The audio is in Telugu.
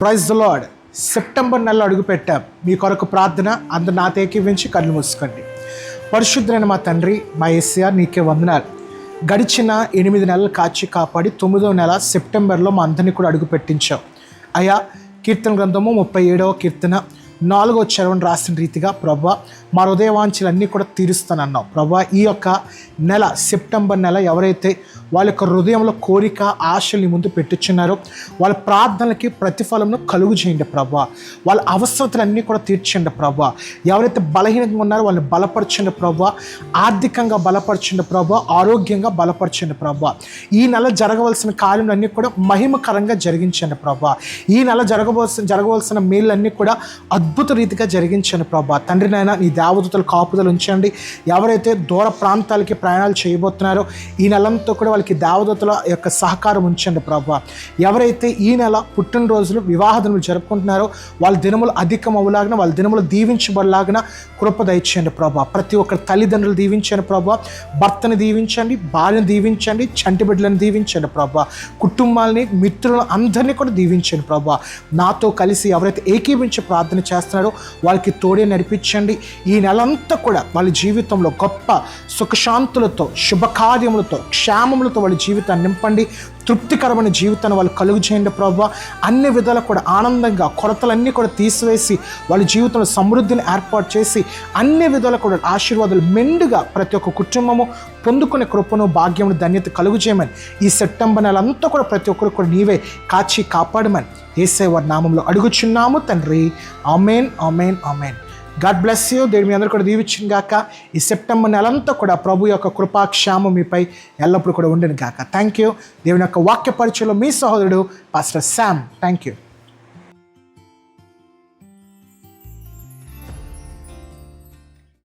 Praise the lord. సెప్టెంబర్ నెలలో అడుగుపెట్టాం. మీ కొరకు ప్రార్థన. అందరు నాతో ఏకీవించి కళ్ళు మూసుకోండి. పరిశుద్ధులైన మా తండ్రి, మా యేసయ్య, నీకే వందనాలు. గడిచిన 8 నెలలు కాచి కాపాడి 9వ నెల సెప్టెంబర్లో మా అందరినీ కూడా అడుగు పెట్టించావు అయ్యా. కీర్తన గ్రంథము 37వ కీర్తన 4వ చరణం రాసిన రీతిగా ప్రభా, మా హృదయవాంఛలన్నీ కూడా తీరుస్తానన్నావు ప్రభా. ఈ యొక్క నెల సెప్టెంబర్ నెల ఎవరైతే వాళ్ళ యొక్క హృదయంలో కోరిక ఆశల్ని ముందు పెట్టుచున్నారో వాళ్ళ ప్రార్థనలకి ప్రతిఫలంను కలుగు చేయండి ప్రభా. వాళ్ళ అవసరతలన్నీ కూడా తీర్చండి ప్రభా. ఎవరైతే బలహీనంగా ఉన్నారో వాళ్ళని బలపరచండి ప్రభా. ఆర్థికంగా బలపరచండి ప్రభా. ఆరోగ్యంగా బలపరచండి ప్రభా. ఈ నెల జరగవలసిన కార్యములన్నీ కూడా మహిమకరంగా జరిగించండి ప్రభా. ఈ నెల జరగవలసిన మేళ్ళన్నీ కూడా అద్భుత రీతిగా జరిగించండి ప్రభా. తండ్రి నాయన, నీ దేవదూతల కాపుదలు ఉంచండి. ఎవరైతే దూర ప్రాంతాలకి ప్రయాణాలు చేయబోతున్నారో ఈ నెలంతా కూడా వాళ్ళకి దేవదూతల యొక్క సహకారం ఉంచండి ప్రభా. ఎవరైతే ఈ నెల పుట్టినరోజులు వివాహ దినములు జరుపుకుంటున్నారో వాళ్ళ దినములు అధికం అవ్వలాగిన, వాళ్ళ దినములు దీవించబడలాగిన కృప దయచేయండి ప్రభా. ప్రతి ఒక్కరి తల్లిదండ్రులు దీవించండి ప్రభా. భర్తని దీవించండి, భార్యను దీవించండి, చంటి బిడ్డలను దీవించండి ప్రభా. కుటుంబాలని, మిత్రులను అందరినీ కూడా దీవించండి ప్రభా. నాతో కలిసి ఎవరైతే ఏకీవించి ప్రార్థన చేస్తున్నారో వాళ్ళకి తోడే నడిపించండి. ఈ నెలంతా కూడా వాళ్ళ జీవితంలో గొప్ప సుఖశాంతులతో, శుభకార్యములతో, క్షేమములతో వాళ్ళ జీవితాన్ని నింపండి. తృప్తికరమైన జీవితాన్ని వాళ్ళు కలుగు చేయండి ప్రభా. అన్ని విధాలు కూడా ఆనందంగా, కొరతలన్నీ కూడా తీసివేసి వాళ్ళ జీవితంలో సమృద్ధిని ఏర్పాటు చేసి అన్ని విధాలు కూడా ఆశీర్వాదాలు మెండుగా ప్రతి ఒక్క కుటుంబము పొందుకునే కృపను, భాగ్యమును, ధన్యత కలుగు చేయమని ఈ సెప్టెంబర్ నెల అంతా కూడా ప్రతి ఒక్కరు కూడా నీవే కాచి కాపాడమని యేసయ్య వారి నామంలో అడుగుచున్నాము తండ్రి. ఆమేన్, ఆమేన్, ఆమేన్. God bless you. దేవుడు మీ అందరూ కూడా దీవించిన గాక. ఈ సెప్టెంబర్ నెలంతా కూడా ప్రభు యొక్క కృపాక్షేమం మీపై ఎల్లప్పుడూ కూడా ఉండను గాక. Thank you. దేవుని యొక్క వాక్య పరిచయంలో మీ సహోదరుడు పాస్టర్ శామ్. Thank you.